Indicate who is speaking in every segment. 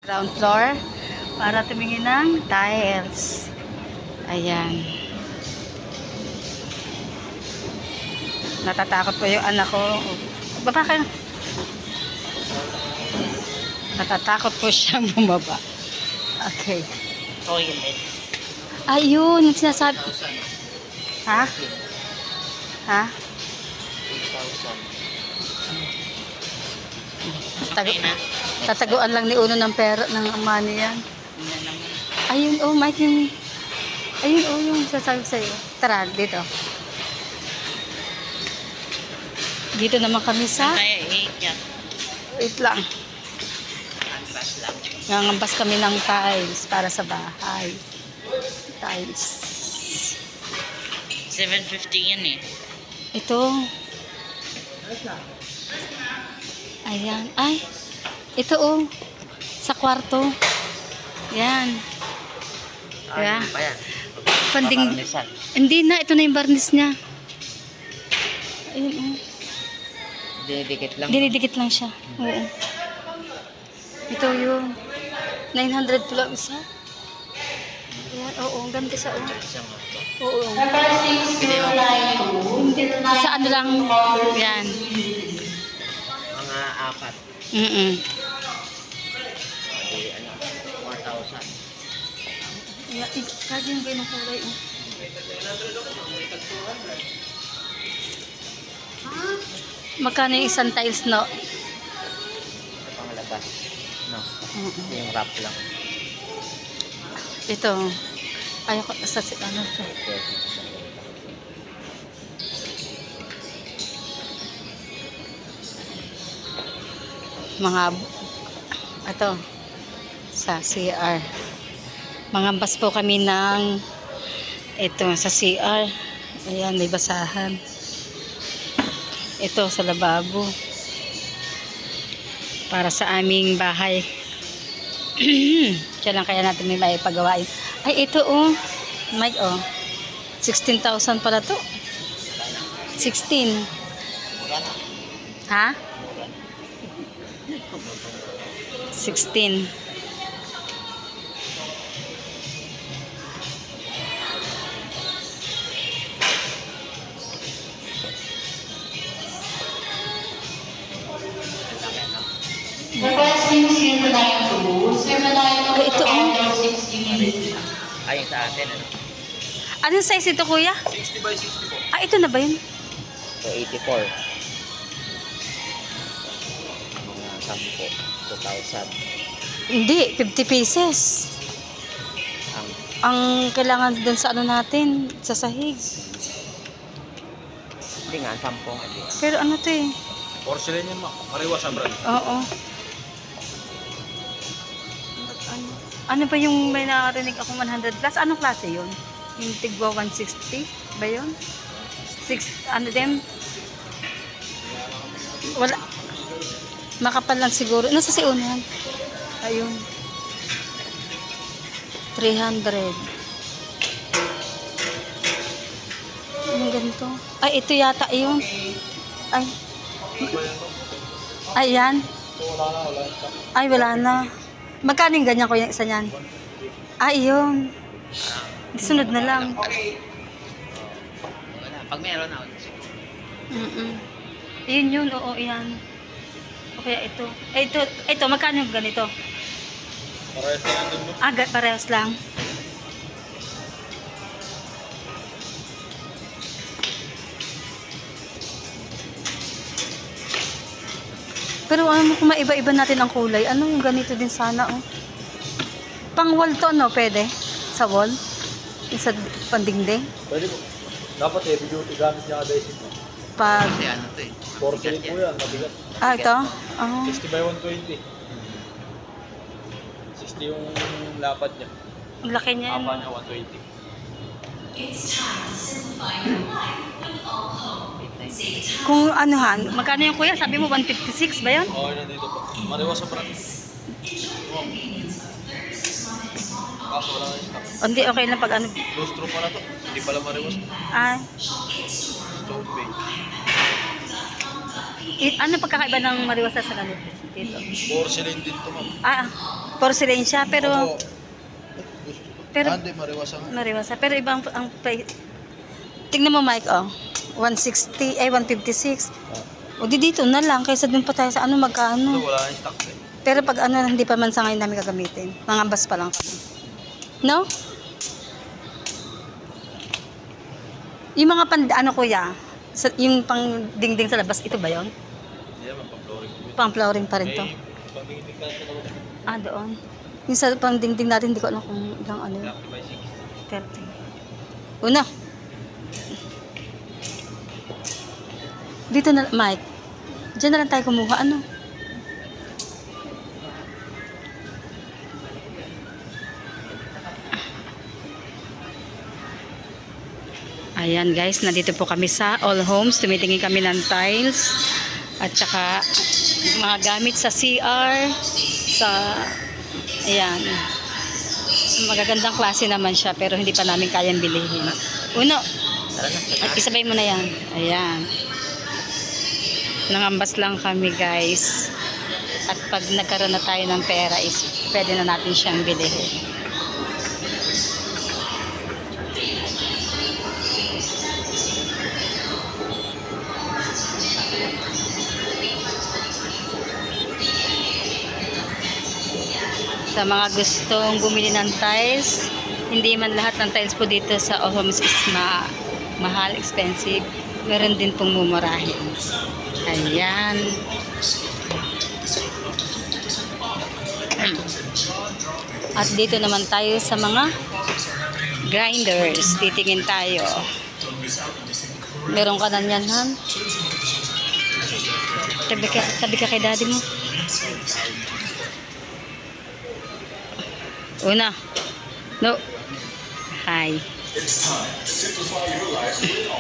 Speaker 1: Ground floor para tumingin ng tiles. Ayan. Natatakot po yung anak ko. Baba ka. Natatakot po siyang bumaba. Okay.
Speaker 2: Toilet.
Speaker 1: Ayun, sinasabi. Ha? Ha?
Speaker 2: 3,000.
Speaker 1: Tataguan lang ni Uno ng pera ng ama niyan. Ayun, oh, Mike, yung... Ayun, oh, yung sasabi sa'yo. Tara, dito. Dito naman kami sa...
Speaker 2: Kaya 8 yan.
Speaker 1: Wait lang.
Speaker 2: Angkas lang.
Speaker 1: Ngangambas kami ng tiles para sa bahay. Tiles.
Speaker 2: 750 yan eh.
Speaker 1: Ito. Ayan. Ay. Ito oh. Sa kwarto. Yan. Diba?
Speaker 2: Ano pa yan?
Speaker 1: Panding...
Speaker 2: Paparnisan.
Speaker 1: Hindi na. Ito na yung barnis niya. Ayun oh.
Speaker 2: Dinidikit lang.
Speaker 1: Dinidikit lang siya. Oo. Ito yung 900 po lang isa. Ayan. Oo. Ang ganda siya oh. Oo. Sa ano lang. Yan.
Speaker 2: Mga 4.
Speaker 1: Mm-mm.
Speaker 2: Hindi, ano, 4,000.
Speaker 1: Ayan. Kaya yung ganyan kulay oh. Magkano yung isang tiles, no?
Speaker 2: Sa pangalabas. No. Ito yung wrap lang.
Speaker 1: Ito. Ayoko sa ano to. Mga ito sa CR. Mangambas po kami ng ito sa CR. Ayan, may basahan. Ito sa lababo. Para sa aming bahay. Kaya lang kaya natin may maipagawain. Ay, ito oh. Mike oh. 16,000 pala to. 16. Ha? 16. Ay, ito oh.
Speaker 2: Ayun sa atin, ano?
Speaker 1: Anong size ito, kuya?
Speaker 3: 60 by 60 po.
Speaker 1: Ah, ito na ba yun?
Speaker 2: So, 84. Mga 10. 2,000.
Speaker 1: Hindi, 50 pieces. Ang kailangan dun sa ano natin, sa sahig.
Speaker 2: Hindi nga, 10.
Speaker 1: Pero ano to eh?
Speaker 3: Porcelain yan, ma'am. Mariwa sa brand.
Speaker 1: Oo. Ano ba yung may narinig ako 100 plus? Anong klase yun? Yung tigwa 160 ba yun? 6, ano din? Wala. Makapal lang siguro. Nasa si Unan? Ayun. 300. Yung ganito. Ay, ito yata yun. Ay. Ayan. Ay, wala na. Magkano yung ganyan ko yung isa niyan? Ay, yun. Sunod na lang.
Speaker 2: Wala. Pag meron na.
Speaker 1: Yun yun, oo, yan. O kaya ito. Ito, magkano yung ganito?
Speaker 3: Parehas na lang dun, no?
Speaker 1: Ah, parehas lang. Pero ano kung maiba-iba natin ang kulay, ano yung ganito din sana, oh. Pang wall to, no? Pwede? Sa wall? Yung sa pandingding?
Speaker 3: Pwede po. Dapat heavy duty gamit niya kada isip mo.
Speaker 1: Pag...
Speaker 2: Kasi ano to eh.
Speaker 3: Porcelain po yan, mabigat.
Speaker 1: Ah, ito? Oh.
Speaker 3: 60 by 120. 60 yung lapad niya.
Speaker 1: Ang laki niya.
Speaker 3: Haba niya 120.
Speaker 1: Kung anuhan, magkano yung kuya? Sabi mo 156 ba yun?
Speaker 3: Okay na dito po. Mariwa sa brand. Kaso wala na yung stock.
Speaker 1: Hindi, okay lang pag ano.
Speaker 3: Lustro pala to. Hindi pala mariwas.
Speaker 1: Ah,
Speaker 3: Stone bay.
Speaker 1: Ano pagkakaiba ng mariwasa sa ganito dito?
Speaker 3: Porcelain din to, ma'am.
Speaker 1: Porcelain siya, pero
Speaker 3: Opo.
Speaker 1: Pero-
Speaker 3: Hindi, mariwasa nga.
Speaker 1: mariwasa. Pero ibang ang price. Tingnan mo, Mike, 160, 156. O di dito na lang, kaysa dun pa tayo sa
Speaker 3: Ito,
Speaker 1: magkano.
Speaker 3: wala nang stock eh.
Speaker 1: Pero pag hindi pa man sa ngayon namin gagamitin. Mangambas pa lang kami. No? Yung mga kuya, yung pang dingding sa labas, ito ba yon?
Speaker 3: Hindi naman, pang-flooring ko.
Speaker 1: Pang flooring pa rin to.
Speaker 3: Pang-dingding ka sa loob.
Speaker 1: Doon. Yung sa pang dingding natin, hindi ko alam kung ilang ano.
Speaker 3: Lucky by 6.
Speaker 1: 30. Una. Dito na, Mike. Diyan na lang tayo kumuha. Ano? Ayan guys, nandito po kami sa All Homes. Tumitingin kami ng tiles at saka mga gamit sa CR, sa ayan. Magagandang klase naman siya pero hindi pa namin kayang bilhin. Uno,
Speaker 2: Tara na.
Speaker 1: at isabay mo na yan. Ayan. Nangambas lang kami guys. At pag nagkaroon na tayo ng pera is pwede na natin siyang bilhin. Sa mga gustong bumili ng tiles, hindi man lahat ng tiles po dito sa All Homes is mahal, expensive. Meron din pong mumurahin. Ayan. At dito naman tayo sa mga grinders. Titingin tayo. Meron ka na yan, Han? Tabi ka kay daddy mo. Una. No. Hi.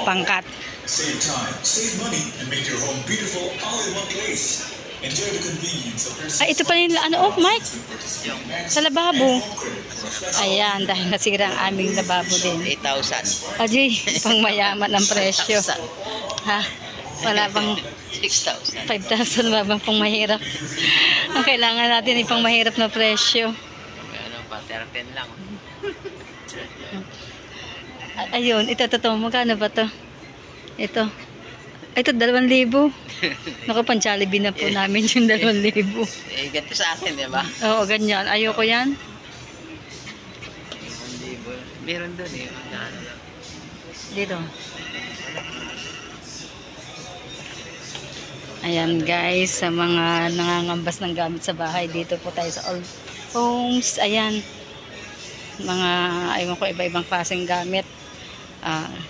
Speaker 1: Pangkat.
Speaker 4: Save time, save money, and make your home beautiful all in one place. Enjoy the convenience of their
Speaker 1: Ay, ito pa yung Mike? Sa lababo. Ayan, dahil nasira ang aming lababo din.
Speaker 2: 8,000.
Speaker 1: Ajay, pang mayaman ang presyo. Ha? Wala bang
Speaker 2: 6,000.
Speaker 1: 5,000 ba bang pang mahirap? Ang kailangan natin ay pang mahirap na presyo.
Speaker 2: Ano pa, 10 lang.
Speaker 1: Ayun, ito totoo. Magkano ba to? Ito. Ito, 2,000. Naku, pang Jollibee na po namin yung 2,000.
Speaker 2: Ganito sa akin, di ba?
Speaker 1: Oo, ganyan. Ayoko yan.
Speaker 2: 1,000. Meron doon eh. Magkano lang.
Speaker 1: Dito. Ayan guys, sa mga nangangambas ng gamit sa bahay, dito po tayo sa All Homes. Ayan. Mga, ayun ko, iba-ibang klaseng gamit.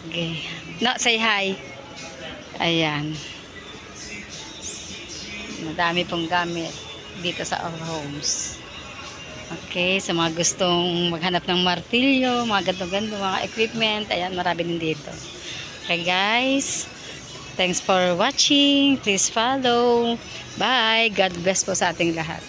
Speaker 1: Okay. No, say hi. Ayan. Madami pong gamit dito sa All Homes. Okay, sa mga gustong maghanap ng martilyo, mga ganto-ganto, mga equipment, ayan, marami din dito. Okay guys, thanks for watching. Please follow. Bye. God bless po sa ating lahat.